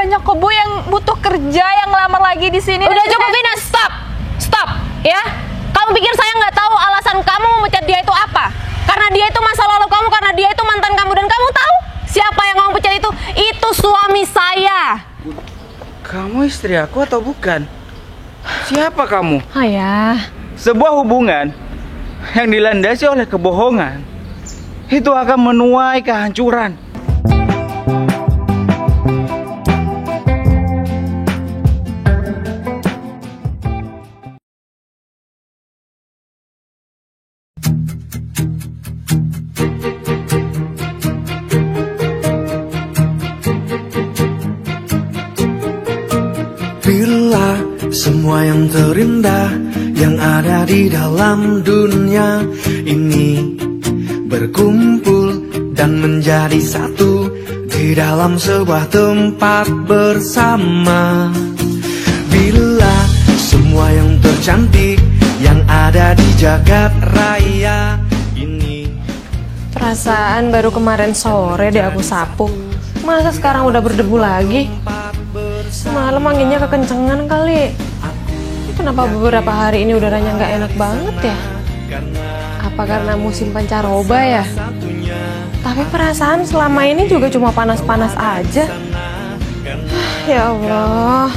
banyak kok Bu yang butuh kerja, yang ngelamar lagi di sini. Udah cukup Vina, stop ya. Kamu pikir saya nggak tahu alasan kamu memecat dia itu apa? Karena dia itu masa lalu kamu, karena dia itu mantan kamu, dan kamu tahu siapa yang kamu pecat itu? Itu suami saya. Kamu istri aku atau bukan? Siapa kamu? Ayah. Sebuah hubungan yang dilandasi oleh kebohongan itu akan menuai kehancuran. Bila semua yang terindah yang ada di dalam dunia ini berkumpul dan menjadi satu di dalam sebuah tempat bersama. Bila semua yang tercantik yang ada di jagat raya ini. Perasaan baru kemarin sore deh aku sapu. Masa sekarang udah berdebu lagi? Semalam anginnya kekencengan kali. Kenapa beberapa hari ini udaranya nggak enak banget ya? Apa karena musim pancaroba ya? Tapi perasaan selama ini juga cuma panas-panas aja. Ya Allah.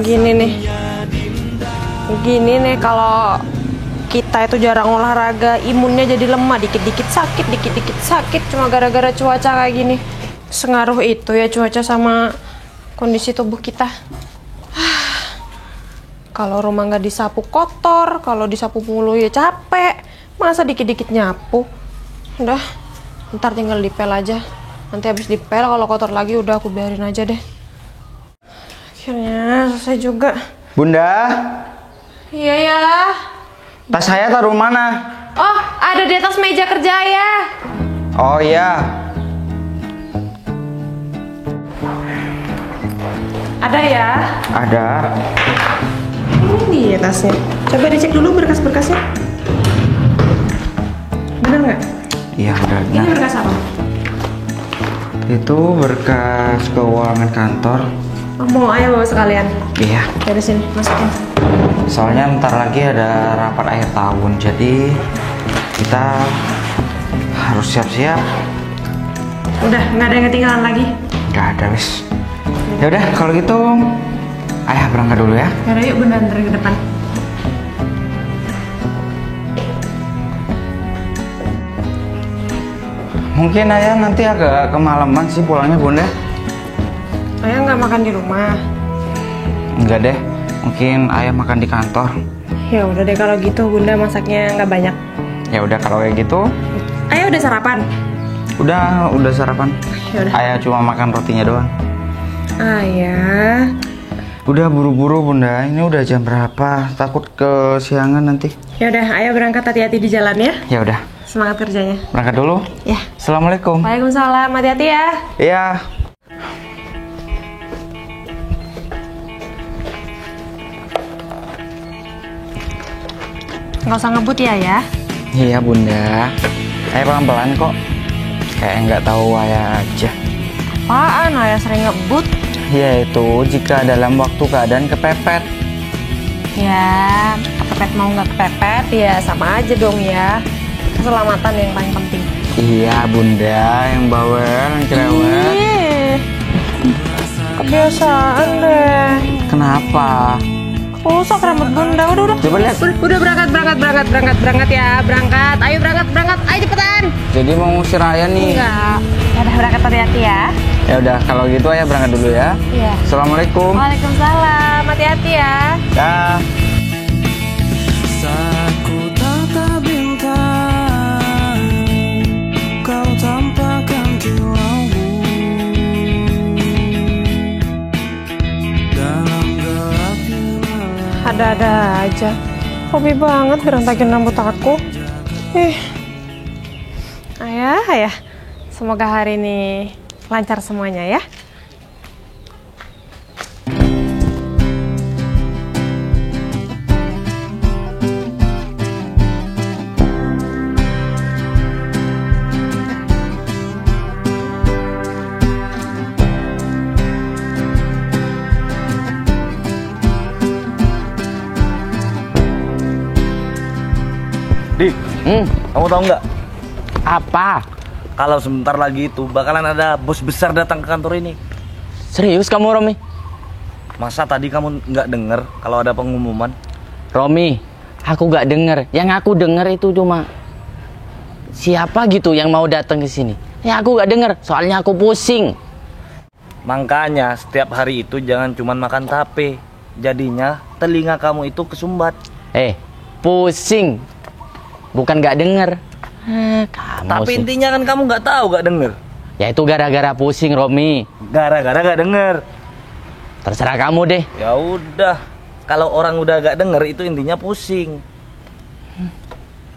Gini nih kalau kita itu jarang olahraga, imunnya jadi lemah, dikit-dikit sakit, cuma gara-gara cuaca kayak gini. Sengaruh itu ya cuaca sama kondisi tubuh kita. Kalau rumah nggak disapu kotor, kalau disapu mulu ya capek. Masa dikit-dikit nyapu? Udah, ntar tinggal dipel aja. Nanti habis dipel kalau kotor lagi udah aku biarin aja deh. Akhirnya selesai juga. Bunda, Iya ya. tas saya taruh mana? Oh, ada di atas meja kerja ya. Oh iya. Ada ya? Ada. Ini ya tasnya. Coba dicek dulu berkas-berkasnya. Bener nggak? Iya udah. Ini berkas apa? Itu berkas keuangan kantor. Oh, mau ayo bawa sekalian. Iya. Dari sini masukin. Soalnya ntar lagi ada rapat akhir tahun, jadi kita harus siap-siap. Udah, nggak ada yang ketinggalan lagi. Nggak ada wis. Ya udah kalau gitu, ayah berangkat dulu ya. Yaudah yuk Bunda anterin ke depan. Mungkin ayah nanti agak kemalaman sih pulangnya Bunda. Ayah nggak makan di rumah. Enggak deh, mungkin ayah makan di kantor. Ya udah deh kalau gitu Bunda masaknya nggak banyak. Ya udah kalau kayak gitu. Ayah udah sarapan? Udah sarapan. Yaudah. Ayah cuma makan rotinya doang. Ayah. Udah buru-buru Bunda, ini udah jam berapa? Takut kesiangan nanti. Ya udah, ayah berangkat, hati-hati di jalan ya. Ya udah. Semangat kerjanya. Berangkat dulu. Ya. Assalamualaikum. Waalaikumsalam, hati-hati ya. Iya. Nggak usah ngebut ya. Iya Bunda. Ayah pelan-pelan kok. Kayak nggak tahu ayah aja. Apaan? Ayah sering ngebut. Yaitu jika dalam waktu keadaan kepepet. Ya, kepepet mau nggak kepepet ya sama aja dong ya. Keselamatan yang paling penting. Iya Bunda, yang bawel, yang cerewet. Ih, kebiasaan deh. Kenapa? Rusak rambut Bunda. Udah. Coba lihat. Udah berangkat ya. Berangkat. Ayo berangkat. Ayo cepetan. Jadi mau ngusir ayah nih. Enggak. Ya udah berangkat, hati-hati ya. Ya udah kalau gitu ayah berangkat dulu ya. Iya. Assalamualaikum. Waalaikumsalam. Hati-hati ya. Dah. Saat ku tatap bintang, kau tampakkan kilaumu dalam gelapnya malam. Ada-ada aja. Hobi banget berantakin rambut aku. Ayah. Semoga hari ini lancar semuanya ya. Dik, kamu tahu nggak? Apa? Kalau sebentar lagi itu bakalan ada bos besar datang ke kantor ini. Serius kamu, Romi? Masa tadi kamu nggak denger kalau ada pengumuman? Romi, aku gak denger. Yang aku denger itu cuma siapa gitu yang mau datang ke sini. Ya aku gak denger, soalnya aku pusing. Makanya setiap hari itu jangan cuman makan tape. Jadinya telinga kamu itu kesumbat. Pusing. Bukan gak denger. Kamu Tapi sih. intinya kan kamu nggak tahu, nggak denger. Ya itu gara-gara pusing, Romi. Gara-gara nggak denger. Terserah kamu deh. Ya udah. Kalau orang udah gak denger itu intinya pusing.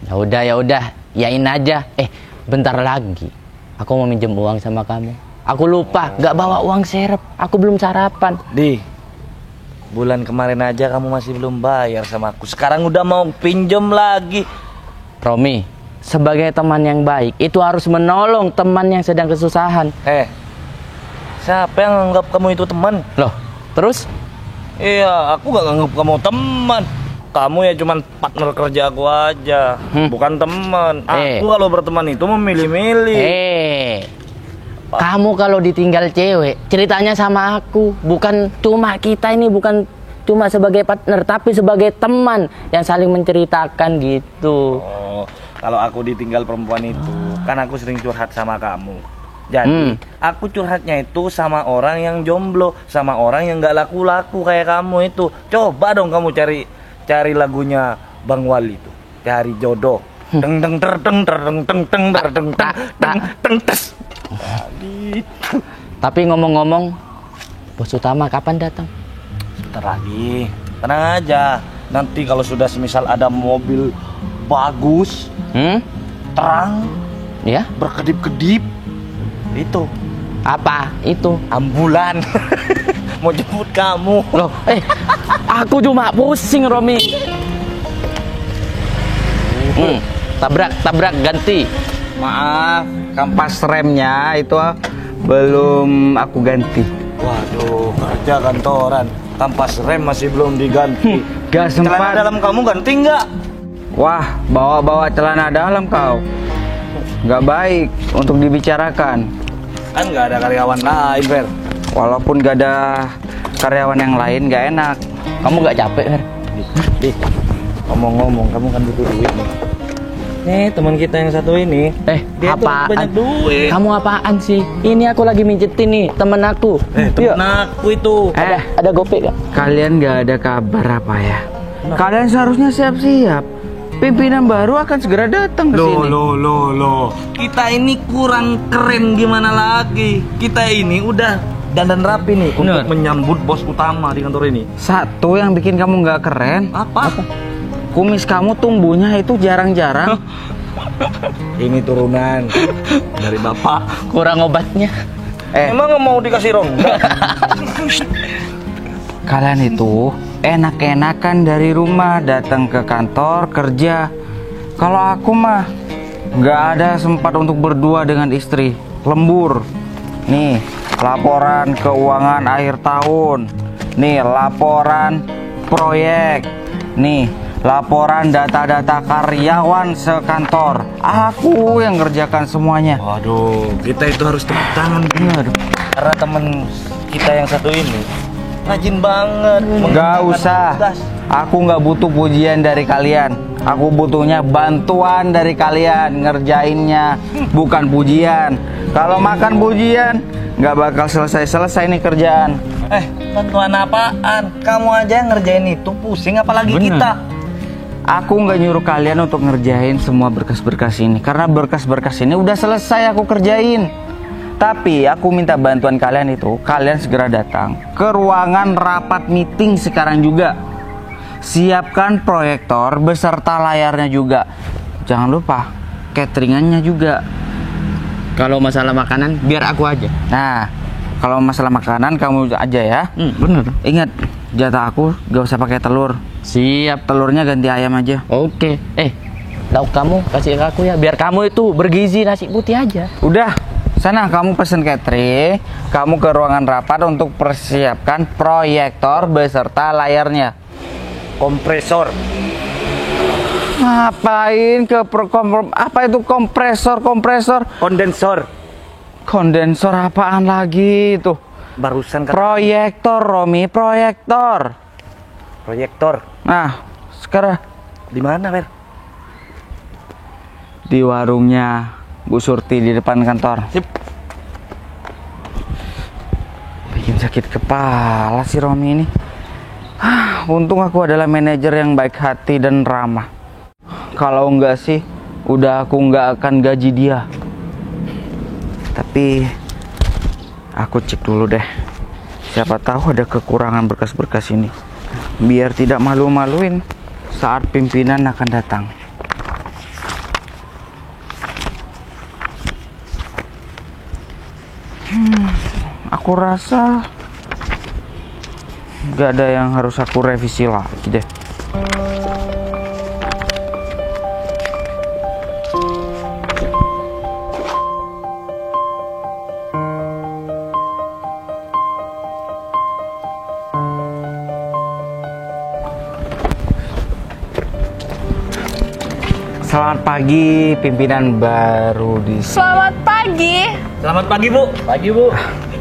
Ya udah, yain aja. Bentar lagi aku mau minjem uang sama kamu. Aku lupa, gak bawa uang serep. Aku belum sarapan. Bulan kemarin aja kamu masih belum bayar sama aku. Sekarang udah mau pinjam lagi. Romi, sebagai teman yang baik itu harus menolong teman yang sedang kesusahan. Siapa yang anggap kamu itu teman? Loh, terus? Iya, aku gak nganggap kamu teman. Kamu ya cuman partner kerja aku aja, bukan teman. Aku kalau berteman itu memilih-milih. Kamu kalau ditinggal cewek, ceritanya sama aku. Bukan cuma kita ini, bukan cuma sebagai partner, tapi sebagai teman yang saling menceritakan gitu. Oh, kalau aku ditinggal perempuan itu, kan aku sering curhat sama kamu. Jadi, aku curhatnya itu sama orang yang jomblo, sama orang yang gak laku-laku kayak kamu itu. Coba dong kamu cari lagunya Bang Wali itu, Cari Jodoh. Teng teng ter teng ter teng teng teng ter teng teng teng teng tes. Gitu. Tapi ngomong-ngomong, bos utama kapan datang? Sebentar lagi. Tenang aja. Nanti kalau sudah semisal ada mobil bagus, terang, ya, berkedip-kedip, itu apa itu? Ambulan. Mau jemput kamu. Loh, aku cuma pusing, Romi. Tabrak ganti. Maaf, kampas remnya itu belum aku ganti. Waduh, kerja kantoran, kampas rem masih belum diganti. Gak Celana sempat. dalam kamu ganti nggak? Wah, bawa-bawa celana dalam kau. Gak baik untuk dibicarakan. Kan nggak ada karyawan lain, Fer. Walaupun gak ada karyawan yang lain gak enak. Kamu gak capek, Fer? Ngomong-ngomong, kamu kan butuh duit nih. Nih, teman kita yang satu ini, dia tuh apaan? banyak duit. Kamu apaan sih? Ini aku lagi mijetin nih, temen aku. Temen aku itu. Ada gopek gak? Kalian gak ada kabar apa ya? Kalian seharusnya siap-siap. Pimpinan baru akan segera datang ke sini. Loh. Kita ini kurang keren gimana lagi? Kita ini udah dandan rapi nih untuk menyambut bos utama di kantor ini. Satu yang bikin kamu gak keren. Apa? Kumis kamu tumbuhnya itu jarang-jarang. Ini turunan dari bapak. Kurang obatnya. Emang mau dikasih rongga? Kalian itu enak-enakan dari rumah datang ke kantor kerja. Kalau aku mah nggak ada sempat untuk berdua dengan istri. Lembur. Nih laporan keuangan akhir tahun. Nih laporan proyek. Nih laporan data-data karyawan sekantor. Aku yang ngerjakan semuanya. Waduh, kita itu harus tepuk tangan bener. Karena temen kita yang satu ini rajin banget. Nggak usah. Aku nggak butuh pujian dari kalian. Aku butuhnya bantuan dari kalian ngerjainnya, bukan pujian. Kalau makan pujian, nggak bakal selesai-selesai nih kerjaan. Bantuan apaan? Kamu aja yang ngerjain itu pusing, apalagi kita. Aku nggak nyuruh kalian untuk ngerjain semua berkas-berkas ini, karena berkas-berkas ini udah selesai aku kerjain. Tapi aku minta bantuan kalian itu, kalian segera datang ke ruangan rapat meeting sekarang juga. Siapkan proyektor beserta layarnya juga. Jangan lupa cateringannya juga. Kalau masalah makanan, biar aku aja. Nah, kalau masalah makanan kamu aja ya. Bener. Ingat, jatah aku gak usah pakai telur. Siap. Telurnya ganti ayam aja. Oke. Lauk kamu kasih ke aku ya, biar kamu itu bergizi nasi putih aja. Udah, sana kamu pesen catering. Kamu ke ruangan rapat untuk persiapkan proyektor beserta layarnya. Kompresor. Ngapain ke apa itu kompresor? Kondensor apaan lagi itu? Barusan kata Proyektor, Romi, proyektor. proyektor. Nah, sekarang Di mana, Fer? di warungnya Bu Surti di depan kantor. Sip. Bikin sakit kepala si Romi ini. Untung aku adalah manajer yang baik hati dan ramah. Kalau enggak sih, udah aku nggak akan gaji dia. Tapi aku cek dulu deh. Siapa tahu ada kekurangan berkas-berkas ini. Biar tidak malu-maluin saat pimpinan akan datang. Aku rasa nggak ada yang harus aku revisi lagi deh. Selamat pagi pimpinan baru di Selamat pagi. Selamat pagi, Bu. Pagi, Bu.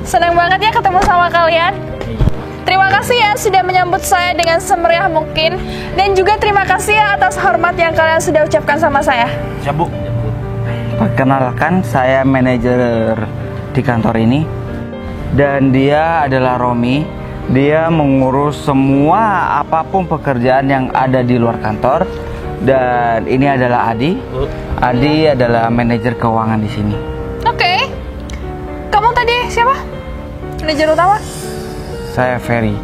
Senang banget ya ketemu sama kalian. Terima kasih ya sudah menyambut saya dengan semeriah mungkin. Dan juga terima kasih ya atas hormat yang kalian sudah ucapkan sama saya. Siap, Bu. Perkenalkan, saya manajer di kantor ini. Dan dia adalah Romi. Dia mengurus semua apapun pekerjaan yang ada di luar kantor. Dan ini adalah Adi. Adi adalah manajer keuangan di sini. Oke. Kamu tadi siapa? Manajer utama? Saya Ferry.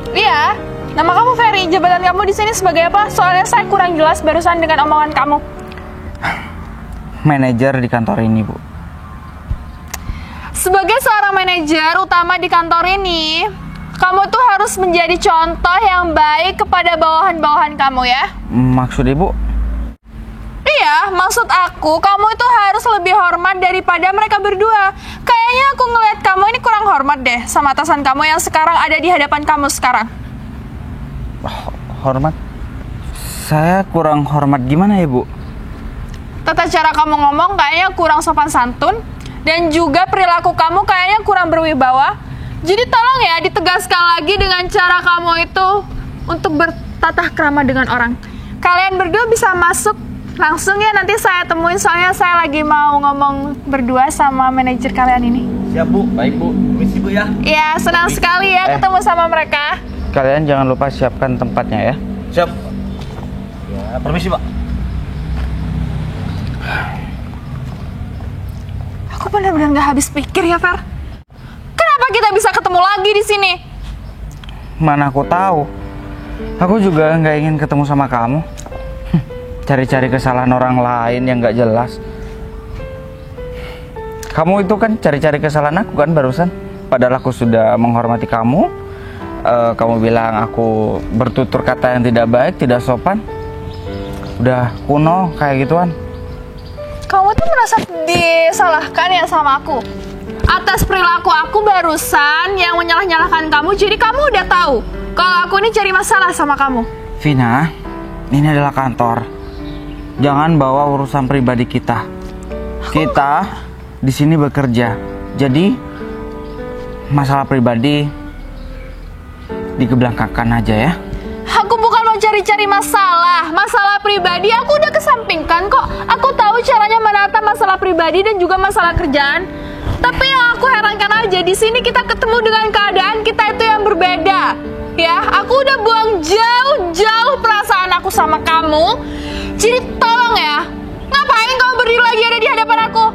Iya. Nama kamu Ferry. Jabatan kamu di sini sebagai apa? Soalnya saya kurang jelas barusan dengan omongan kamu. Manajer di kantor ini, Bu. Sebagai seorang manajer utama di kantor ini, kamu tuh harus menjadi contoh yang baik kepada bawahan-bawahan kamu ya. Maksud Ibu? Iya, maksud aku, kamu itu harus lebih hormat daripada mereka berdua. Kayaknya aku ngelihat kamu ini kurang hormat deh sama atasan kamu yang sekarang ada di hadapan kamu sekarang. Hormat? Saya kurang hormat gimana ya, Bu? Tata cara kamu ngomong kayaknya kurang sopan santun. Dan juga perilaku kamu kayaknya kurang berwibawa. Jadi tolong ya ditegaskan lagi dengan cara kamu itu untuk bertatah krama dengan orang. Kalian berdua bisa masuk langsung ya, nanti saya temuin soalnya saya lagi mau ngomong berdua sama manajer kalian ini. Siap, Bu. Baik, Bu. Permisi, Bu ya. Iya, senang sekali ya ketemu sama mereka. Kalian jangan lupa siapkan tempatnya ya. Siap. Ya, permisi, Pak. Aku benar-benar nggak habis pikir ya, Fer. Kenapa kita bisa ketemu lagi di sini? Mana aku tahu. Aku juga nggak ingin ketemu sama kamu. Cari-cari kesalahan orang lain yang nggak jelas. Kamu itu kan cari-cari kesalahan aku kan barusan. Padahal aku sudah menghormati kamu. Kamu bilang aku bertutur kata yang tidak baik, tidak sopan. Udah kuno kayak gituan. Kamu tuh merasa disalahkan ya sama aku atas perilaku aku barusan yang menyalah-nyalahkan kamu. Jadi kamu udah tahu kalau aku ini cari masalah sama kamu. Vina, ini adalah kantor. Jangan bawa urusan pribadi kita. Kita di sini bekerja. Jadi masalah pribadi dikebelakangkan aja ya. Aku bukan mau cari-cari masalah. Masalah pribadi aku udah kesampingkan kok. Aku tahu caranya menata masalah pribadi dan juga masalah kerjaan. Tapi yang aku herankan aja di sini kita ketemu dengan keadaan kita itu yang berbeda. Ya, aku udah buang jauh-jauh perasaan aku sama kamu. Jadi tolong ya, ngapain kamu berdiri lagi ada di hadapan aku?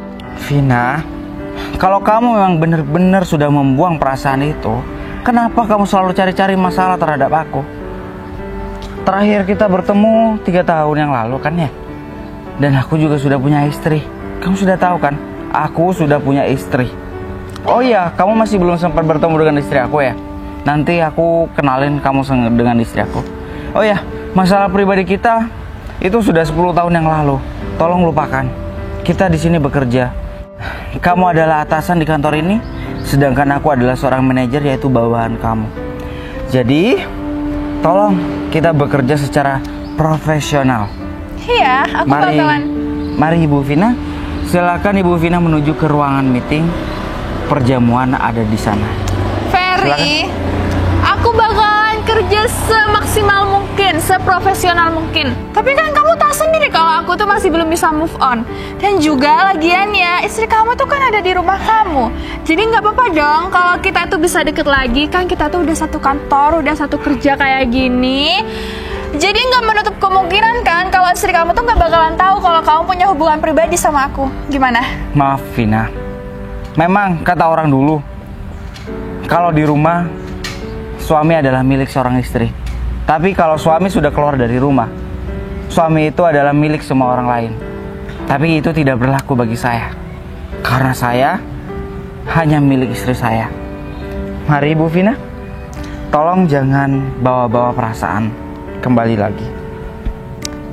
Vina, kalau kamu memang benar-benar sudah membuang perasaan itu, kenapa kamu selalu cari-cari masalah terhadap aku? Terakhir kita bertemu 3 tahun yang lalu kan ya? Dan aku juga sudah punya istri. Kamu sudah tahu kan? Aku sudah punya istri. Oh iya, kamu masih belum sempat bertemu dengan istri aku ya? Nanti aku kenalin kamu dengan istri aku. Oh ya, masalah pribadi kita itu sudah 10 tahun yang lalu. Tolong lupakan. Kita di sini bekerja. Kamu adalah atasan di kantor ini, sedangkan aku adalah seorang manajer yaitu bawahan kamu. Jadi, tolong kita bekerja secara profesional. Iya, aku bakalan. Mari Ibu Vina, silakan Ibu Vina menuju ke ruangan meeting. Perjamuan ada di sana. Ferry, aku bakalan kerja semaksimal mungkin, seprofesional mungkin. Tapi kan kamu tahu sendiri kalau aku tuh masih belum bisa move on. Dan juga lagian ya, istri kamu tuh kan ada di rumah kamu. Jadi nggak apa-apa dong kalau kita tuh bisa deket lagi. Kan kita tuh udah satu kantor, udah satu kerja kayak gini. Jadi nggak menutup kemungkinan kan kalau istri kamu tuh nggak bakalan tahu kalau kamu punya hubungan pribadi sama aku. Gimana? Maaf Vina, memang kata orang dulu, kalau di rumah suami adalah milik seorang istri. Tapi kalau suami sudah keluar dari rumah, suami itu adalah milik semua orang lain. Tapi itu tidak berlaku bagi saya, karena saya hanya milik istri saya. Mari Ibu Vina, tolong jangan bawa-bawa perasaan kembali lagi.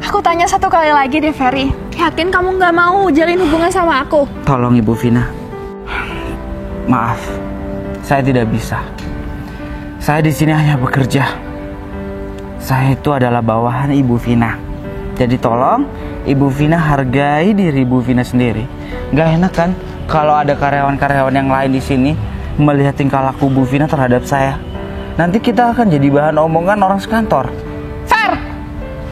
Aku tanya satu kali lagi deh Ferry, yakin kamu nggak mau jalin hubungan sama aku? Tolong Ibu Vina, maaf, saya tidak bisa. Saya di sini hanya bekerja. Saya itu adalah bawahan Ibu Vina. Jadi tolong Ibu Vina hargai diri Ibu Vina sendiri. Gak enak kan kalau ada karyawan-karyawan yang lain di sini melihat tingkah laku Bu Vina terhadap saya. Nanti kita akan jadi bahan omongan orang sekantor. Fer,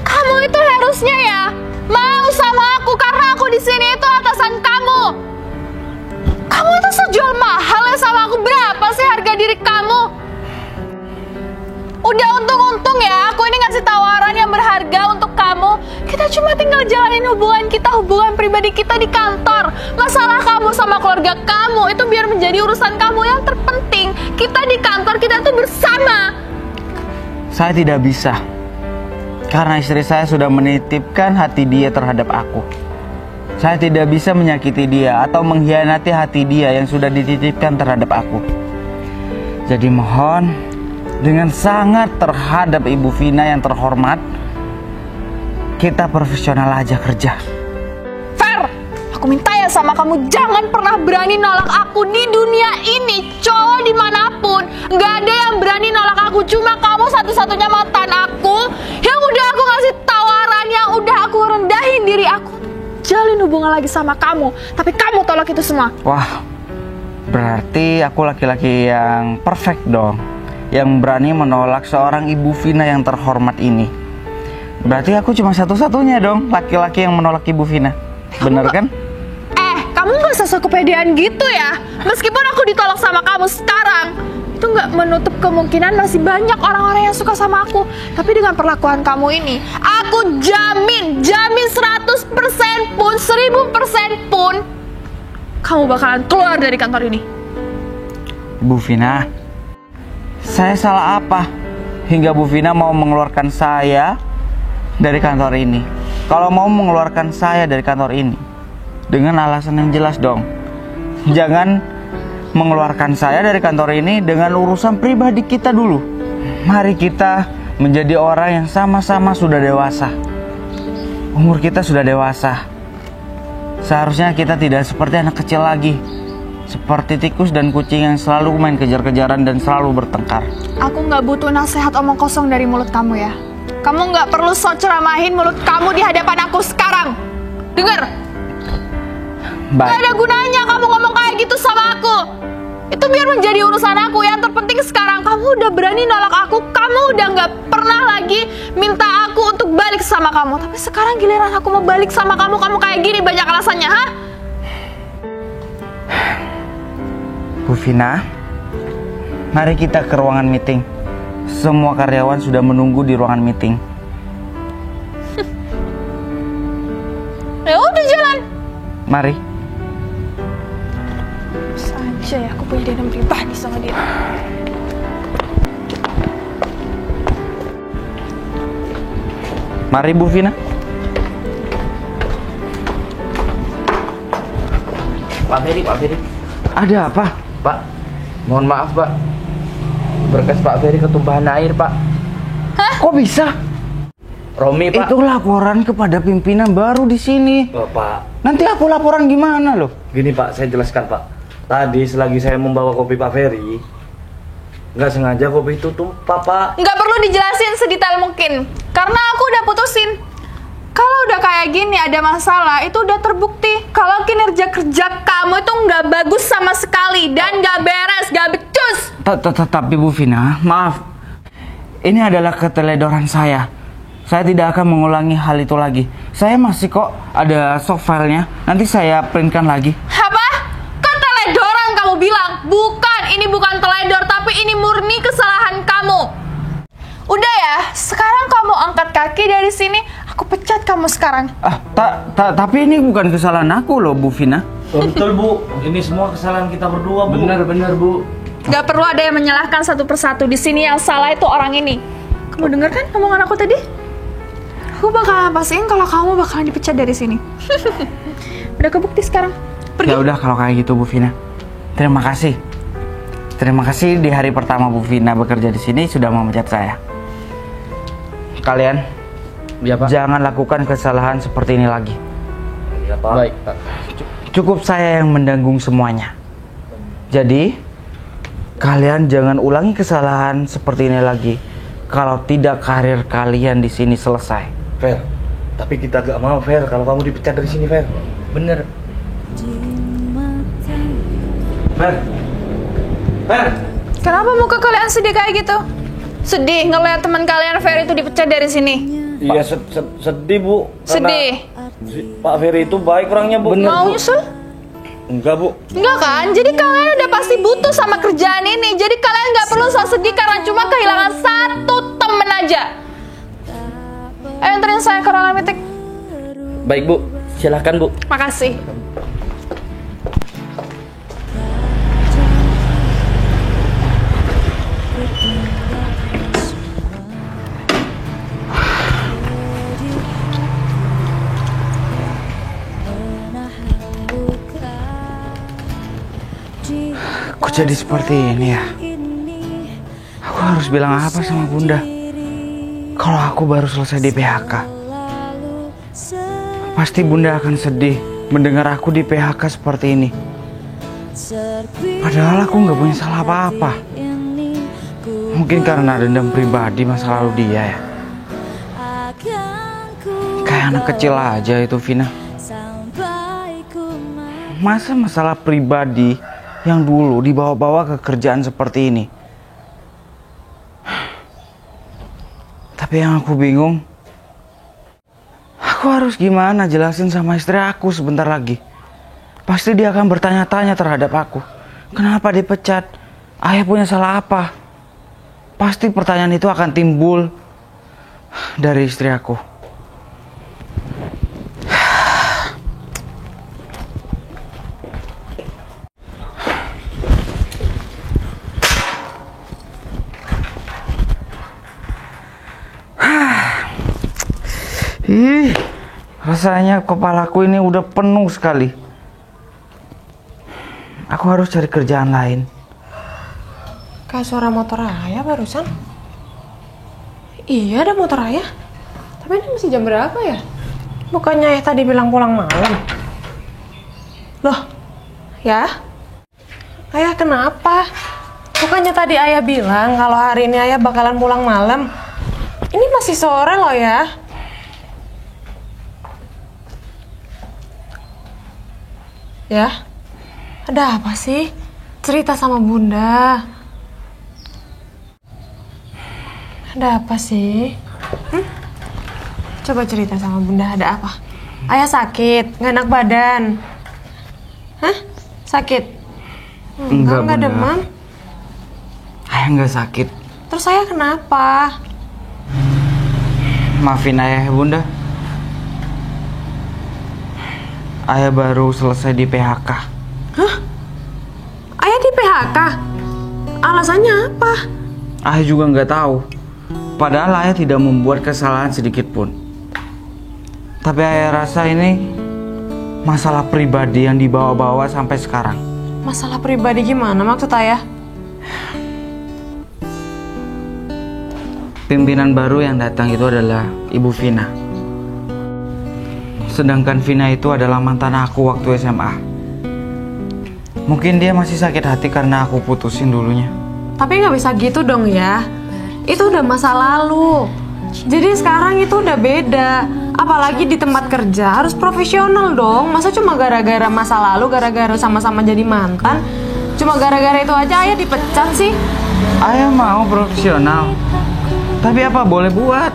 kamu itu harusnya ya mau sama aku karena aku di sini itu atasan kamu. Kamu itu sejual mahal ya sama aku. Berapa sih harga diri kamu? Udah untung-untung ya aku ini ngasih tawaran yang berharga untuk kamu. Kita cuma tinggal jalanin hubungan kita, hubungan pribadi kita di kantor. Masalah kamu sama keluarga kamu itu biar menjadi urusan kamu. Yang terpenting kita di kantor, kita tuh bersama. Saya tidak bisa, karena istri saya sudah menitipkan hati dia terhadap aku. Saya tidak bisa menyakiti dia atau mengkhianati hati dia yang sudah dititipkan terhadap aku. Jadi mohon, dengan sangat terhadap Ibu Vina yang terhormat, kita profesional aja kerja. Fer, aku minta ya sama kamu, jangan pernah berani nolak aku di dunia ini. Cowok dimanapun, gak ada yang berani nolak aku. Cuma kamu satu-satunya mantan aku yang udah aku ngasih tawaran, yang udah aku rendahin diri aku jalin hubungan lagi sama kamu. Tapi kamu tolak itu semua. Wah, berarti aku laki-laki yang perfect dong, yang berani menolak seorang Ibu Vina yang terhormat ini. Berarti aku cuma satu-satunya dong laki-laki yang menolak Ibu Vina. Bener kan? Kamu gak usah kepedean gitu ya. Meskipun aku ditolak sama kamu sekarang, itu gak menutup kemungkinan masih banyak orang-orang yang suka sama aku. Tapi dengan perlakuan kamu ini, aku jamin 100% pun, 1000% pun kamu bakalan keluar dari kantor ini. Bu Vina, saya salah apa hingga Bu Vina mau mengeluarkan saya dari kantor ini? Kalau mau mengeluarkan saya dari kantor ini, dengan alasan yang jelas dong. Jangan mengeluarkan saya dari kantor ini dengan urusan pribadi kita dulu. Mari kita menjadi orang yang sama-sama sudah dewasa. Umur kita sudah dewasa. Seharusnya kita tidak seperti anak kecil lagi, seperti tikus dan kucing yang selalu main kejar-kejaran dan selalu bertengkar. Aku gak butuh nasihat omong kosong dari mulut kamu ya. Kamu gak perlu sok ceramahin mulut kamu di hadapan aku sekarang. Dengar? Baik. Gak ada gunanya kamu ngomong kayak gitu sama aku. Itu biar menjadi urusan aku. Yang terpenting sekarang kamu udah berani nolak aku. Kamu udah gak pernah lagi minta aku untuk balik sama kamu. Tapi sekarang giliran aku mau balik sama kamu, kamu kayak gini banyak alasannya, ha? Bu Vina, mari kita ke ruangan meeting. Semua karyawan sudah menunggu di ruangan meeting. Ya udah jalan. Mari. Saja ya, aku punya dendam pribadi sama dia. Mari Bu Vina. Pak Ferry. Ada apa? Pak, mohon maaf Pak. Berkas Pak Ferry ketumpahan air Pak. Kok bisa? Romi Pak. Itu laporan kepada pimpinan baru di sini. Pak, Nanti aku laporan gimana loh? gini Pak, saya jelaskan Pak. Tadi selagi saya membawa kopi Pak Ferry, Nggak sengaja kopi itu tumpah, Pak. Nggak perlu dijelasin sedetail mungkin. Karena aku udah putusin. Kalau udah kayak gini ada masalah, itu udah terbukti. Kalau kinerja kerja kamu itu nggak bagus sama sekali. Dan nggak beres, nggak becus. Tapi Bu Vina, maaf. Ini adalah keteledoran saya. Saya tidak akan mengulangi hal itu lagi. Saya masih kok ada soft filenya. Nanti saya printkan lagi. Apa? Keteledoran kamu bilang? Bukan, ini bukan teledor, tapi ini murni kesalahan kamu. Udah ya, sekarang kamu angkat kaki dari sini. Aku pecat kamu sekarang. Tapi ini bukan kesalahan aku loh, Bu Vina. Betul, Bu. Ini semua kesalahan kita berdua, Bu. Benar, Bu. Gak perlu ada yang menyalahkan satu persatu. Di sini yang salah itu orang ini. Kamu dengar kan omongan aku tadi? Aku bakalan pastiin kalau kamu bakalan dipecat dari sini. Udah kebukti sekarang. Pergi. Ya udah kalau kayak gitu, Bu Vina. Terima kasih. Terima kasih di hari pertama Bu Vina bekerja di sini sudah memecat saya. Kalian, Ya, Pak. jangan lakukan kesalahan seperti ini lagi. Iya, Pak. Baik, Pak. Cukup saya yang menanggung semuanya. Jadi, kalian jangan ulangi kesalahan seperti ini lagi. Kalau tidak, karir kalian di sini selesai. Fer, tapi kita gak mau, Fer, kalau kamu dipecat dari sini, Fer. Bener. Fer. Fer. Kenapa muka kalian sedih kayak gitu? Sedih ngeliat teman kalian Ferry itu dipecat dari sini. Iya, sedih, Bu. Karena Sedih. Pak Ferry itu baik orangnya, Bu. Mau nyusul? Enggak, Bu. Enggak kan? Jadi kalian udah pasti butuh sama kerjaan ini. Jadi kalian nggak perlu sok sedih karena cuma kehilangan satu temen aja. Ayo anterin saya ke ruangan meeting. Baik, Bu. Silahkan, Bu. Makasih. Kok jadi seperti ini ya? Aku harus bilang apa sama Bunda? Kalau aku baru selesai di PHK. Pasti Bunda akan sedih mendengar aku di PHK seperti ini. Padahal aku nggak punya salah apa-apa. Mungkin karena dendam pribadi masa lalu dia ya. Kayak anak kecil aja itu Vina. Masa masalah pribadi yang dulu dibawa-bawa ke kerjaan seperti ini. Tapi yang aku bingung, aku harus gimana jelasin sama istri aku sebentar lagi. Pasti dia akan bertanya-tanya terhadap aku. Kenapa dipecat? Ayah punya salah apa? Pasti pertanyaan itu akan timbul dari istri aku. Ih, rasanya kepalaku ini udah penuh sekali. Aku harus cari kerjaan lain. Kayak suara motor ayah barusan. Iya ada motor ayah. Tapi ini masih jam berapa ya? Bukannya ayah tadi bilang pulang malam? Loh, ya? Ayah kenapa? Bukannya tadi ayah bilang kalau hari ini ayah bakalan pulang malam? Ini masih sore loh ya. Ya? Ada apa sih? Cerita sama Bunda. Ada apa sih? Coba cerita sama Bunda, ada apa? Ayah sakit, nggak enak badan. Hah? Sakit? Enggak, nggak Bunda. demam. Ayah nggak sakit. Terus ayah kenapa? Maafin ayah ya Bunda. Ayah baru selesai di PHK. Hah? Ayah di PHK? Alasannya apa? Ayah juga nggak tahu. Padahal ayah tidak membuat kesalahan sedikit pun. Tapi ayah rasa ini masalah pribadi yang dibawa-bawa sampai sekarang. Masalah pribadi gimana maksud ayah? Pimpinan baru yang datang itu adalah Ibu Vina. Sedangkan Vina itu adalah mantan aku waktu SMA. Mungkin dia masih sakit hati karena aku putusin dulunya. Tapi nggak bisa gitu dong ya. Itu udah masa lalu. Jadi sekarang itu udah beda. Apalagi di tempat kerja harus profesional dong. Masa cuma gara-gara masa lalu, gara-gara sama-sama jadi mantan, cuma gara-gara itu aja ayah dipecat sih? Ayah mau profesional. Tapi apa boleh buat?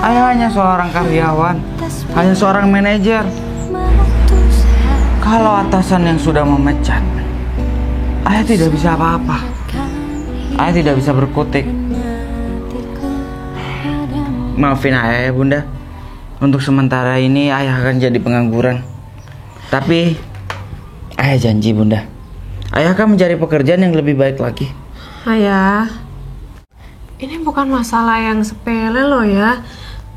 Ayah hanya seorang karyawan, hanya seorang manajer. Kalau atasan yang sudah memecat, ayah tidak bisa apa-apa. Ayah tidak bisa berkutik. Maafin ayah ya bunda. Untuk sementara ini ayah akan jadi pengangguran. Tapi ayah janji bunda, ayah akan mencari pekerjaan yang lebih baik lagi. Ayah, ini bukan masalah yang sepele loh ya.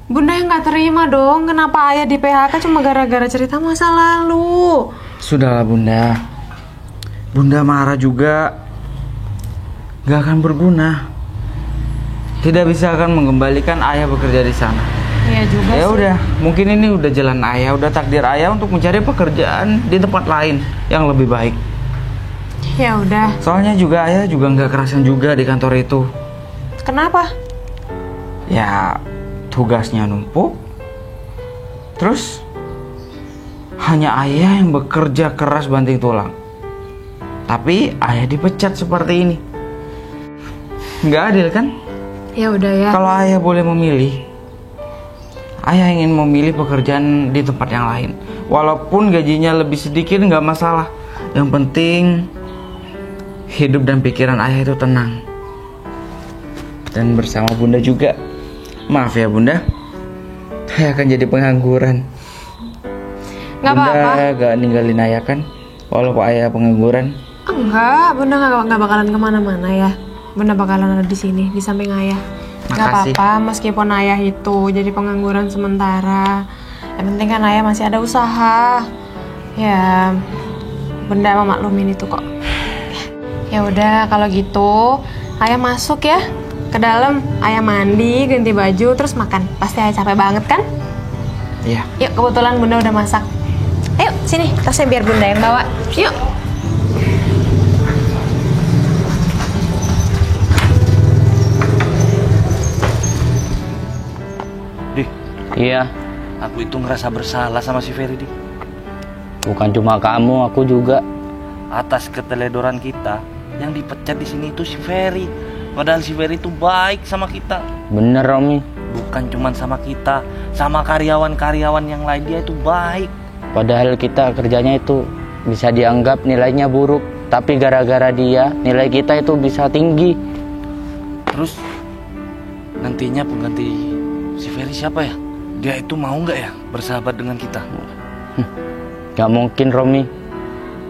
Bunda yang gak terima dong. Kenapa ayah di PHK cuma gara-gara cerita masa lalu? Sudahlah bunda. Bunda marah juga gak akan berguna. Tidak bisa akan mengembalikan ayah bekerja di sana. Iya juga Ya sih. udah, mungkin ini udah jalan ayah, udah takdir ayah untuk mencari pekerjaan di tempat lain yang lebih baik. Ya udah. Soalnya juga ayah juga nggak kerasan juga di kantor itu. Kenapa? Ya tugasnya numpuk. Terus hanya ayah yang bekerja keras banting tulang. Tapi ayah dipecat seperti ini. Nggak adil kan? Ya udah ya. Kalau ayah boleh memilih, ayah ingin memilih pekerjaan di tempat yang lain. Walaupun gajinya lebih sedikit nggak masalah. Yang penting hidup dan pikiran ayah itu tenang. Dan bersama bunda juga. Maaf ya bunda, ayah akan jadi pengangguran. Nggak Bunda apa-apa. gak ninggalin ayah kan? Walaupun ayah pengangguran. Enggak, Bunda nggak bakalan kemana-mana ya. Bunda bakalan ada di sini, di samping ayah. Nggak Makasih. apa-apa, meskipun ayah itu jadi pengangguran sementara. Yang penting kan ayah masih ada usaha. Ya, Bunda memaklumin itu kok. Ya udah, kalau gitu ayah masuk ya ke dalam. Ayah mandi, ganti baju, terus makan. Pasti ayah capek banget kan? Iya. Yuk, kebetulan Bunda udah masak. Ayo, sini, tasnya biar Bunda yang bawa. Yuk. Dik, Iya, aku itu ngerasa bersalah sama si Ferry, Dik. bukan cuma kamu, aku juga. Atas keteledoran kita, yang dipecat di sini itu si Ferry. Padahal si Ferry itu baik sama kita. Bener Romi. Bukan cuma sama kita, sama karyawan-karyawan yang lain dia itu baik. Padahal kita kerjanya itu bisa dianggap nilainya buruk, tapi gara-gara dia nilai kita itu bisa tinggi. Terus nantinya pengganti si Ferry siapa ya? Dia itu mau nggak ya bersahabat dengan kita? Gak mungkin Romi.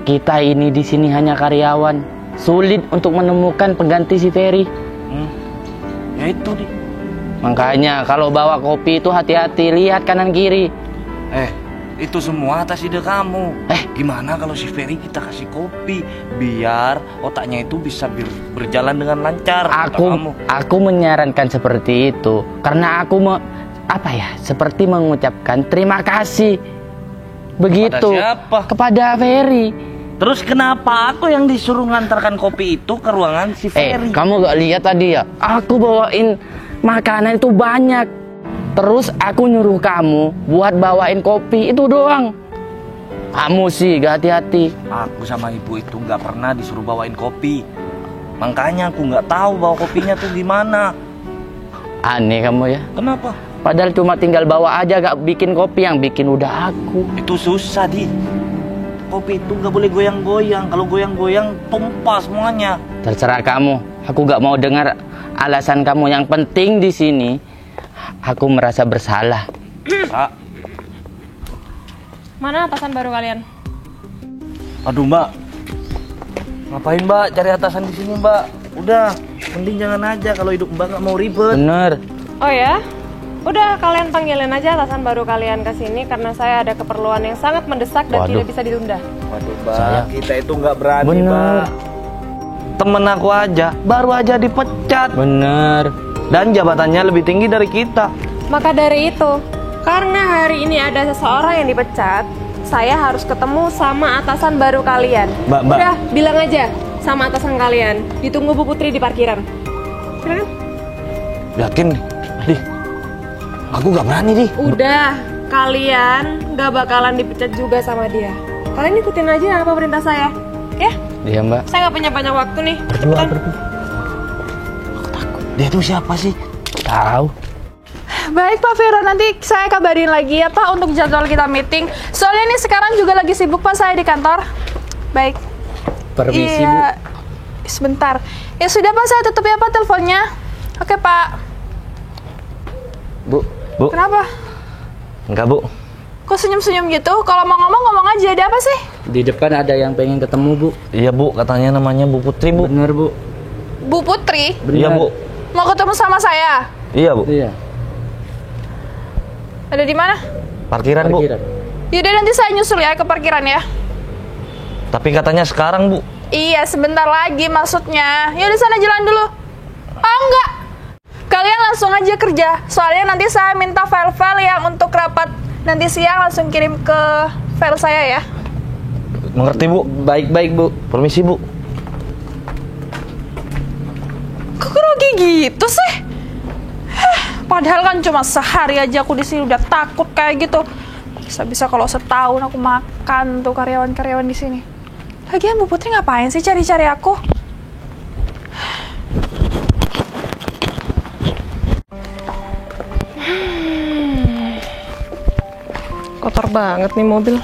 Kita ini di sini hanya karyawan. Sulit untuk menemukan pengganti si Ferry. Ya itu Dik. Makanya kalau bawa kopi itu hati-hati, lihat kanan kiri. Itu semua atas ide kamu. Gimana kalau si Ferry kita kasih kopi biar otaknya itu bisa berjalan dengan lancar? kata kamu. Aku menyarankan seperti itu karena aku seperti mengucapkan terima kasih. Begitu. Kepada siapa? Kepada Ferry. Terus kenapa aku yang disuruh ngantarkan kopi itu ke ruangan si Ferry? Kamu gak lihat tadi ya? Aku bawain makanan itu banyak. Terus aku nyuruh kamu buat bawain kopi itu doang. Kamu sih gak hati-hati. Aku sama ibu itu nggak pernah disuruh bawain kopi. Makanya aku nggak tahu bawa kopinya tuh gimana. Aneh kamu ya. Kenapa? Padahal cuma tinggal bawa aja, gak bikin kopi, yang bikin udah aku. Itu susah Di. Kopi itu nggak boleh goyang-goyang. Kalau goyang-goyang tumpah semuanya. Terserah kamu. Aku gak mau dengar alasan kamu. Yang penting di sini aku merasa bersalah. Mana atasan baru kalian? Aduh Mbak, ngapain Mbak cari atasan di sini Mbak? Udah, mending jangan aja kalau hidup Mbak nggak mau ribet. Bener. Oh ya? Udah, kalian panggilin aja atasan baru kalian ke sini karena saya ada keperluan yang sangat mendesak dan Waduh. tidak bisa ditunda. Waduh Mbak, kita itu nggak berani Bener. Mbak. Temen aku aja, baru aja dipecat. Bener. Dan jabatannya lebih tinggi dari kita. Maka dari itu, karena hari ini ada seseorang yang dipecat, saya harus ketemu sama atasan baru kalian. Mbak. Udah, bilang aja, sama atasan kalian. Ditunggu Bu Putri di parkiran. Silakan. Yakin? Di. Aku gak berani, Di. Udah, kalian gak bakalan dipecat juga sama dia. Kalian ikutin aja apa perintah saya, ya? Iya mbak. Saya gak punya banyak waktu nih. Berdua, Cepetan. berdua. Aku takut. Dia tuh siapa sih? Tahu. Baik Pak Vero, nanti saya kabarin lagi ya Pak untuk jadwal kita meeting. Soalnya ini sekarang juga lagi sibuk Pak saya di kantor. Baik. Permisi, Iya. Sebentar. Ya sudah Pak, saya tutup ya Pak teleponnya. Oke Pak. Bu. Bu. Kenapa? Enggak, Bu. Kok senyum-senyum gitu? Kalau mau ngomong, ngomong aja. Ada apa sih? Bu. Di depan ada yang pengen ketemu, Bu. Iya, Bu. Katanya namanya Bu Putri, Bu. Bener, Bu. Bu Putri? Iya, Bu. Mau ketemu sama saya? Iya, Bu. Iya. Ada di mana? Parkiran, Bu. Parkiran. Yaudah nanti saya nyusul ya ke parkiran ya. Tapi katanya sekarang, Bu. Iya, sebentar lagi maksudnya. Yaudah sana jalan dulu. Oh enggak. Kalian langsung aja kerja. Soalnya nanti saya minta file-file yang untuk rapat nanti siang langsung kirim ke file saya ya. Mengerti, Bu? Baik-baik, Bu. Permisi, Bu. Kok grogi gitu sih? Padahal kan cuma sehari aja aku di sini udah takut kayak gitu. Bisa-bisa kalau setahun aku makan tuh karyawan-karyawan di sini. Lagian Bu Putri ngapain sih cari-cari aku? Kotor banget nih mobil.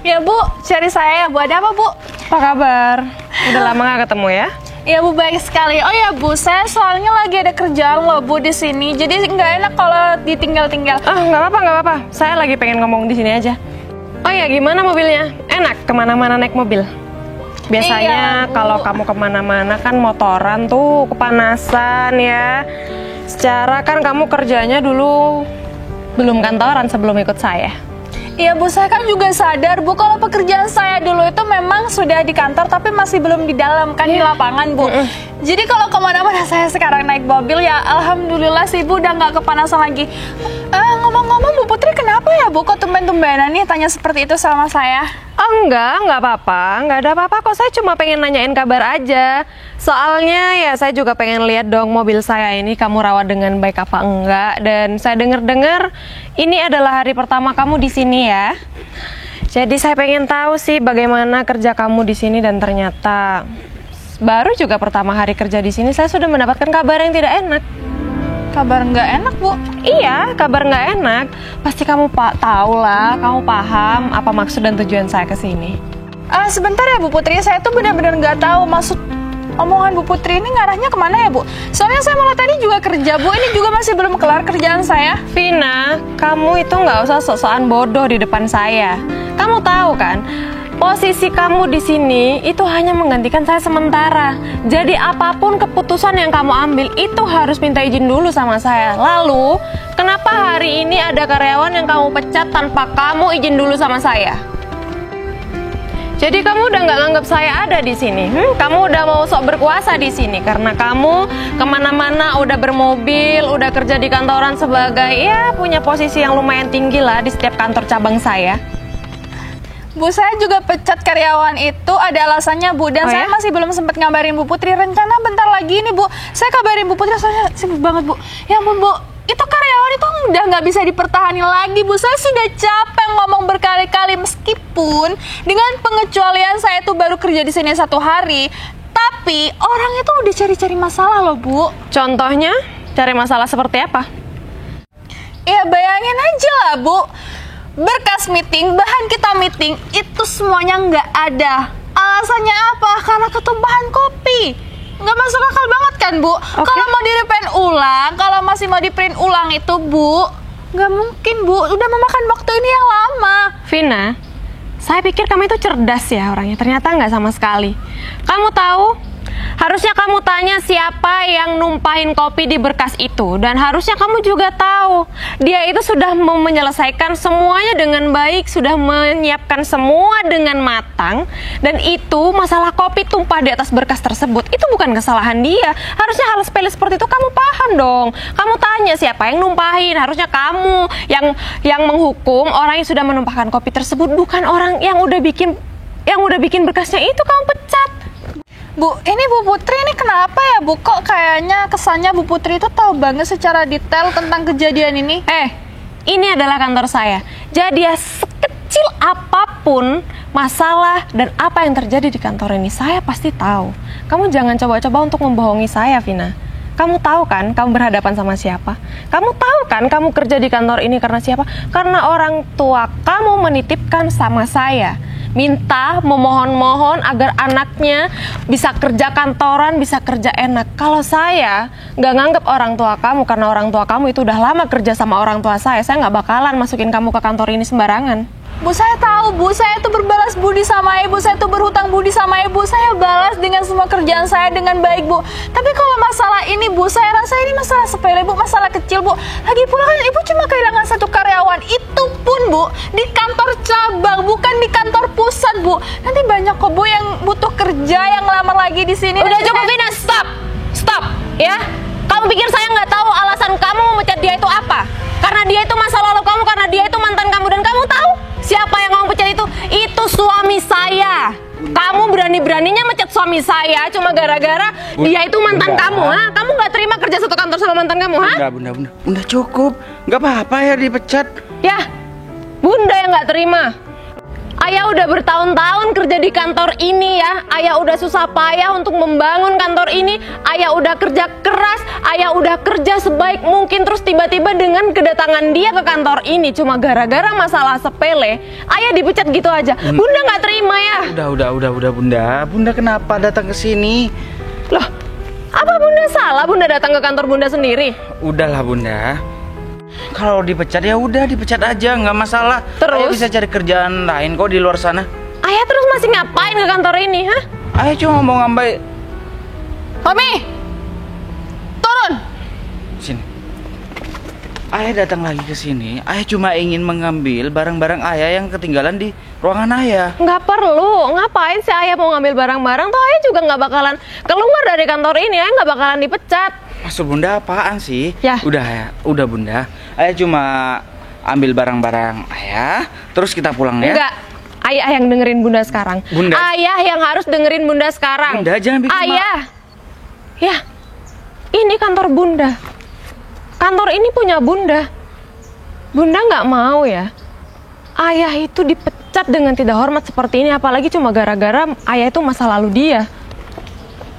Ya Bu, cari saya ya Bu. Ada apa Bu? Apa kabar? Udah lama gak ketemu ya? Iya Bu, baik sekali. Oh ya Bu, saya soalnya lagi ada kerjaan loh Bu di sini. Jadi nggak enak kalau ditinggal-tinggal. Ah, nggak apa-apa, nggak apa-apa. Saya lagi pengen ngomong di sini aja. Oh ya, gimana mobilnya? Enak kemana-mana naik mobil? Biasanya Iya, Bu. kalau kamu kemana-mana kan motoran tuh kepanasan ya. Secara kan kamu kerjanya dulu belum kantoran sebelum ikut saya. Iya Bu, saya kan juga sadar Bu kalau pekerjaan saya dulu itu memang sudah di kantor tapi masih belum di dalam kan di lapangan Bu. Jadi kalau kemana-mana saya sekarang naik mobil ya alhamdulillah sih Bu udah nggak kepanasan lagi. Ngomong-ngomong Bu Putri kenapa ya Bu kok tumben-tumbenan nih tanya seperti itu sama saya? Oh nggak apa-apa, nggak ada apa-apa kok. Saya cuma pengen nanyain kabar aja. Soalnya ya saya juga pengen lihat dong mobil saya ini kamu rawat dengan baik apa enggak. Dan saya dengar-dengar ini adalah hari pertama kamu di sini ya. Jadi saya pengen tahu sih bagaimana kerja kamu di sini dan ternyata baru juga pertama hari kerja di sini saya sudah mendapatkan kabar yang tidak enak. Kabar nggak enak Bu? Iya, kabar nggak enak. Pasti kamu tahu lah, kamu paham apa maksud dan tujuan saya ke sini. Sebentar ya Bu Putri, saya tuh benar-benar nggak tahu maksud omongan Bu Putri ini ngarahnya kemana ya Bu? Soalnya saya malah tadi juga kerja Bu, ini juga masih belum kelar kerjaan saya. Vina, kamu itu nggak usah sok-sokan bodoh di depan saya. Kamu tahu kan, posisi kamu di sini itu hanya menggantikan saya sementara. Jadi apapun keputusan yang kamu ambil itu harus minta izin dulu sama saya. Lalu, kenapa hari ini ada karyawan yang kamu pecat tanpa kamu izin dulu sama saya? Jadi kamu udah nggak nganggap saya ada di sini. Kamu udah mau sok berkuasa di sini karena kamu kemana-mana udah bermobil, udah kerja di kantoran sebagai ya punya posisi yang lumayan tinggi lah di setiap kantor cabang saya. Bu, saya juga pecat karyawan itu ada alasannya Bu. Dan Oh, saya ya? masih belum sempat ngabarin Bu Putri. Rencana bentar lagi nih Bu, saya kabarin Bu Putri soalnya sibuk banget Bu. Ya ampun Bu, itu karyawan itu udah nggak bisa dipertahankan lagi Bu. Saya sudah capek ngomong berkali-kali meskipun dengan pengecualian saya itu baru kerja di sini 1 hari. Tapi orang itu udah cari-cari masalah loh Bu. Contohnya, cari masalah seperti apa? Ya bayangin aja lah Bu, berkas meeting, bahan kita meeting itu semuanya nggak ada. Alasannya apa? Karena ketumpahan kopi. Nggak masuk akal banget kan Bu? Kalau mau di-reprint ulang, kalau masih mau di-print ulang itu Bu, nggak mungkin Bu, udah memakan waktu ini yang lama. Vina, saya pikir kamu itu cerdas ya orangnya, ternyata nggak sama sekali. Kamu tahu, harusnya kamu tanya siapa yang numpahin kopi di berkas itu. Dan harusnya kamu juga tahu, dia itu sudah mau menyelesaikan semuanya dengan baik, sudah menyiapkan semua dengan matang. Dan itu masalah kopi tumpah di atas berkas tersebut, itu bukan kesalahan dia. Harusnya hal sepele seperti itu kamu paham dong. Kamu tanya siapa yang numpahin, harusnya kamu yang menghukum orang yang sudah menumpahkan kopi tersebut, bukan orang yang udah bikin yang udah bikin berkasnya itu kamu pecat. Bu, ini Bu Putri ini kenapa ya Bu? Kok kayaknya kesannya Bu Putri itu tahu banget secara detail tentang kejadian ini? Ini adalah kantor saya. Jadi ya sekecil apapun masalah dan apa yang terjadi di kantor ini, saya pasti tahu. Kamu jangan coba-coba untuk membohongi saya, Vina. Kamu tahu kan kamu berhadapan sama siapa? Kamu tahu kan kamu kerja di kantor ini karena siapa? Karena orang tua kamu menitipkan sama saya. Minta, memohon-mohon agar anaknya bisa kerja kantoran, bisa kerja enak. Kalau saya nggak nganggap orang tua kamu karena orang tua kamu itu udah lama kerja sama orang tua saya nggak bakalan masukin kamu ke kantor ini sembarangan. Bu, saya tahu Bu, saya tuh berbalas budi sama Ibu, saya tuh berhutang budi sama Ibu. Saya balas dengan semua kerjaan saya dengan baik Bu. Tapi kalau masalah ini Bu, saya rasa ini masalah sepele Bu, masalah kecil Bu. Lagi pula kan Ibu cuma kehilangan satu karyawan, itu pun Bu di kantor cabang, bukan di kantor pusat Bu. Nanti banyak kok Bu yang butuh kerja, yang ngelamar lagi di sini. Udah cukup, Vina, stop ya. Kamu pikir saya nggak tahu alasan kamu memecat dia itu apa? Karena dia itu masa lalu kamu, karena dia itu mantan kamu, dan kamu tahu siapa yang kamu pecat itu? Itu suami saya. Kamu berani-beraninya mecat suami saya cuma gara-gara dia itu mantan kamu, ha? Kamu nggak terima kerja satu kantor sama mantan kamu, ha? Bunda cukup, nggak apa-apa ya dipecat. Ya, Bunda yang nggak terima. Ayah udah bertahun-tahun kerja di kantor ini ya. Ayah udah susah payah untuk membangun kantor ini. Ayah udah kerja keras. Ayah udah kerja sebaik mungkin. Terus tiba-tiba dengan kedatangan dia ke kantor ini cuma gara-gara masalah sepele, ayah dipecat gitu aja. Bunda nggak terima ya. Udah Bunda. Bunda kenapa datang ke sini? Loh, apa Bunda salah Bunda datang ke kantor Bunda sendiri? Udahlah Bunda. Kalau dipecat ya udah dipecat aja, nggak masalah. Terus? Ayah bisa cari kerjaan lain kok di luar sana. Ayah terus masih ngapain ke kantor ini, ha? Ayah cuma mau ngambil. Tommy, turun. Sini. Ayah datang lagi ke sini. Ayah cuma ingin mengambil barang-barang ayah yang ketinggalan di ruangan ayah. Nggak perlu. Ngapain sih ayah mau ngambil barang-barang? Toh ayah juga nggak bakalan keluar dari kantor ini. Ayah nggak bakalan dipecat. Maksud Bunda apaan sih? Ya. Udah Bunda. Ayah cuma ambil barang-barang ayah, terus kita pulang ya. Enggak. Ayah yang dengerin Bunda sekarang. Bunda. Ayah yang harus dengerin Bunda sekarang. Bunda jangan bikin Ayah. Ya. Ini kantor Bunda. Kantor ini punya Bunda. Bunda nggak mau ya. Ayah itu dipecat dengan tidak hormat seperti ini, apalagi cuma gara-gara ayah itu masa lalu dia.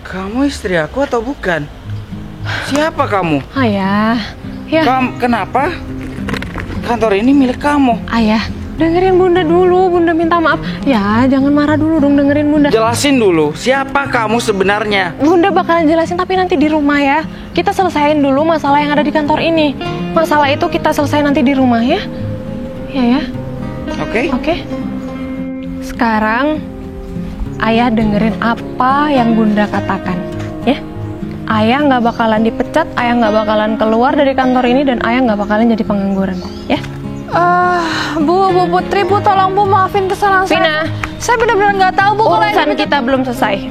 Kamu istri aku atau bukan? Siapa kamu? Ayah. Ya. Kenapa? Kantor ini milik kamu. Ayah, dengerin Bunda dulu. Bunda minta maaf. Ya, jangan marah dulu dong, dengerin Bunda. Jelasin dulu, siapa kamu sebenarnya? Bunda bakalan jelasin tapi nanti di rumah ya. Kita selesaiin dulu masalah yang ada di kantor ini. Masalah itu kita selesai nanti di rumah ya. Ya. Oke. Sekarang ayah dengerin apa yang Bunda katakan, ya. Ayah nggak bakalan dipecat, ayah nggak bakalan keluar dari kantor ini, dan ayah nggak bakalan jadi pengangguran, ya. Bu Putri, Bu tolong Bu maafin kesalahan Vina, saya benar-benar nggak tahu Bu kalau urusan ini kita belum selesai.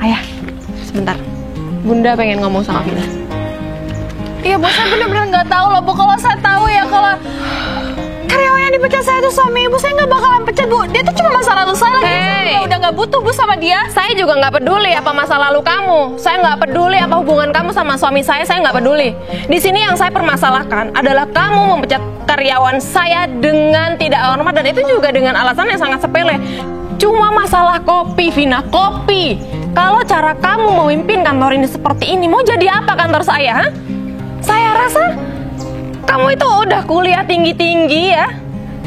Ayah, sebentar. Bunda pengen ngomong sama Vina. Iya Bu, saya benar-benar nggak tahu loh Bu. Kalau saya tahu ya kalau karyawan yang dipecat saya itu suami Ibu, saya nggak bakalan pecat Bu. Dia tuh cuma masa lalu saya lagi. Saya udah nggak butuh Bu sama dia. Saya juga nggak peduli apa masa lalu kamu. Saya nggak peduli apa hubungan kamu sama suami saya nggak peduli. Di sini yang saya permasalahkan adalah kamu memecat karyawan saya dengan tidak hormat, dan itu juga dengan alasan yang sangat sepele. Cuma masalah kopi, Vina, kopi. Kalau cara kamu memimpin kantor ini seperti ini, mau jadi apa kantor saya? Ha? Saya rasa kamu itu udah kuliah tinggi-tinggi ya.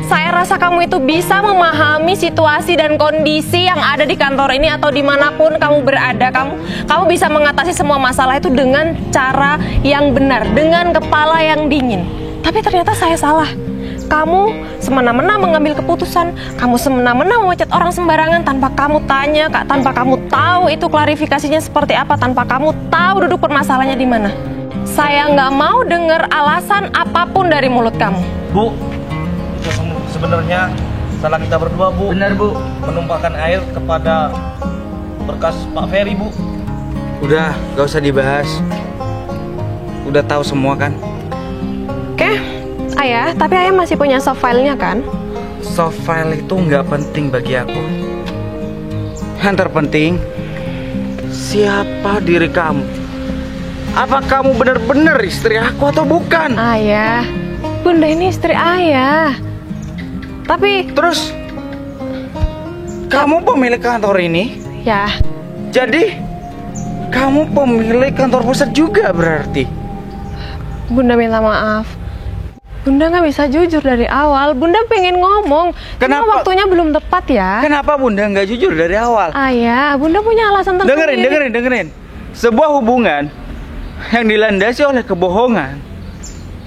Saya rasa kamu itu bisa memahami situasi dan kondisi yang ada di kantor ini atau dimanapun kamu berada. Kamu bisa mengatasi semua masalah itu dengan cara yang benar, dengan kepala yang dingin. Tapi ternyata saya salah. Kamu semena-mena mengambil keputusan, kamu semena-mena memecat orang sembarangan tanpa kamu tanya, tanpa kamu tahu itu klarifikasinya seperti apa, tanpa kamu tahu duduk permasalahannya di mana. Saya nggak mau dengar alasan apapun dari mulut kamu. Bu, itu sebenarnya salah kita berdua Bu. Benar Bu. Menumpahkan air kepada berkas Pak Ferry Bu. Udah, gak usah dibahas. Udah tahu semua kan? Oke, ayah, tapi ayah masih punya soft file-nya kan? soft file itu nggak penting bagi aku. Yang terpenting, siapa diri kamu? Apa kamu benar-benar istri aku atau bukan? Ayah, Bunda ini istri ayah. Tapi, Terus, kamu pemilik kantor ini? ya, Jadi, kamu pemilik kantor pusat juga berarti? Bunda minta maaf. Bunda nggak bisa jujur dari awal. Bunda pengen ngomong. Kenapa? Cuma waktunya belum tepat ya. Kenapa Bunda nggak jujur dari awal? Ayah, Bunda punya alasan tersendiri. Dengerin. Sebuah hubungan yang dilandasi oleh kebohongan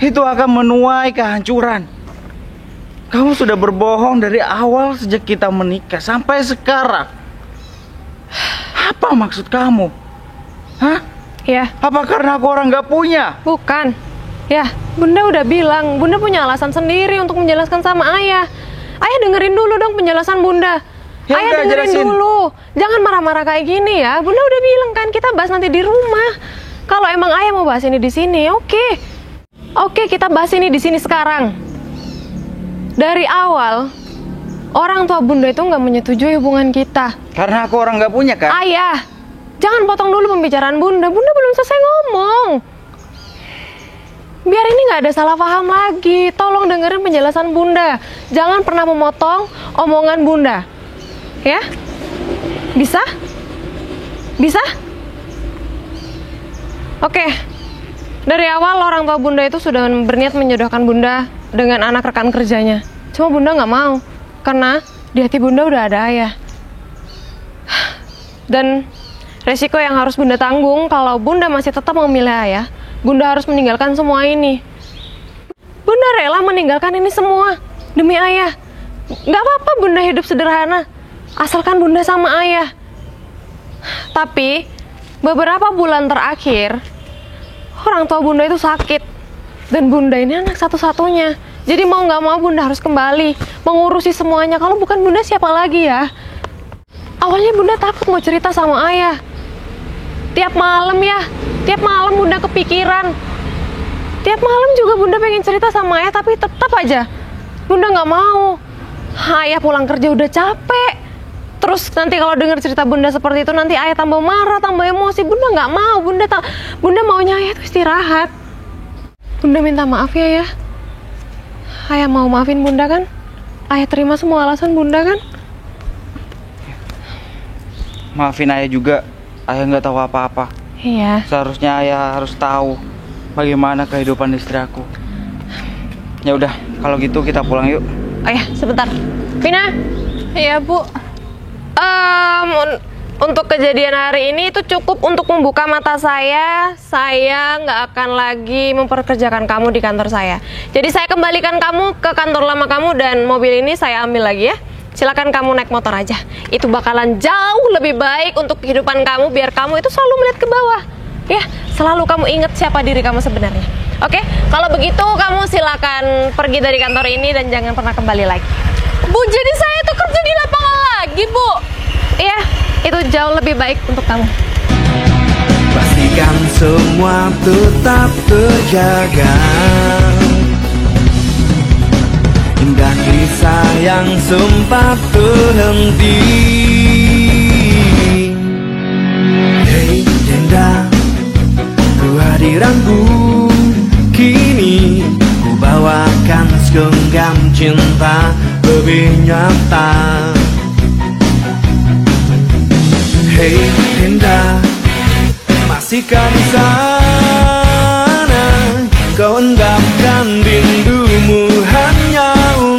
itu akan menuai kehancuran. Kamu sudah berbohong dari awal sejak kita menikah sampai sekarang. Apa maksud kamu? Hah? Ya, Apa karena aku orang nggak punya? bukan. Ya, Bunda udah bilang, Bunda punya alasan sendiri untuk menjelaskan sama Ayah. Ayah dengerin dulu dong penjelasan Bunda. Ya Ayah udah, dengerin jelasin. dulu. Jangan marah-marah kayak gini ya. Bunda udah bilang kan kita bahas nanti di rumah. Kalau emang Ayah mau bahas ini di sini, oke. Oke, kita bahas ini di sini sekarang. Dari awal, orang tua Bunda itu nggak menyetujui hubungan kita. Karena aku orang nggak punya kan? Ayah, jangan potong dulu pembicaraan Bunda. Bunda belum selesai ngomong. Biar ini nggak ada salah paham lagi. Tolong dengerin penjelasan Bunda. Jangan pernah memotong omongan Bunda. Ya? Bisa? Bisa? Oke. Dari awal orang tua Bunda itu sudah berniat menjodohkan Bunda dengan anak rekan kerjanya. Cuma Bunda nggak mau. Karena di hati Bunda udah ada Ayah. Dan resiko yang harus Bunda tanggung kalau Bunda masih tetap memilih Ayah, Bunda harus meninggalkan semua ini. Bunda rela meninggalkan ini semua demi Ayah. Gak apa-apa Bunda hidup sederhana, asalkan Bunda sama Ayah. Tapi beberapa bulan terakhir, orang tua Bunda itu sakit. Dan Bunda ini anak satu-satunya. Jadi mau gak mau Bunda harus kembali mengurusi semuanya. Kalau bukan Bunda siapa lagi ya? Awalnya Bunda takut mau cerita sama Ayah. Tiap malam Bunda kepikiran. Tiap malam juga Bunda pengen cerita sama Ayah, tapi tetap aja Bunda nggak mau. Ayah pulang kerja udah capek. Terus nanti kalau dengar cerita Bunda seperti itu, nanti Ayah tambah marah, tambah emosi. Bunda nggak mau. Bunda maunya Ayah tuh istirahat. Bunda minta maaf ya. Ayah mau maafin Bunda kan? Ayah terima semua alasan Bunda kan? Maafin Ayah juga. Ayah nggak tahu apa-apa. Iya. Seharusnya Ayah harus tahu bagaimana kehidupan istri aku. Ya udah, kalau gitu kita pulang yuk. Oh ya, sebentar. Vina. Iya, Bu. Untuk kejadian hari ini itu cukup untuk membuka mata saya. Saya nggak akan lagi memperkerjakan kamu di kantor saya. Jadi saya kembalikan kamu ke kantor lama kamu dan mobil ini saya ambil lagi ya. Silakan kamu naik motor aja. Itu bakalan jauh lebih baik untuk kehidupan kamu, biar kamu itu selalu melihat ke bawah. Ya, selalu kamu ingat siapa diri kamu sebenarnya. Oke, kalau begitu kamu silakan pergi dari kantor ini dan jangan pernah kembali lagi. Bu, jadi saya tuh kerja di lapangan lagi, Bu. Iya, itu jauh lebih baik untuk kamu. Pastikan semua tetap terjaga. Indah kisah yang sempat terhenti. Hei janda, kehadiranku kini ku bawakan segenggam cinta lebih nyata. Hei janda, masihkah di sana kau endapkan rindumu hanya untuk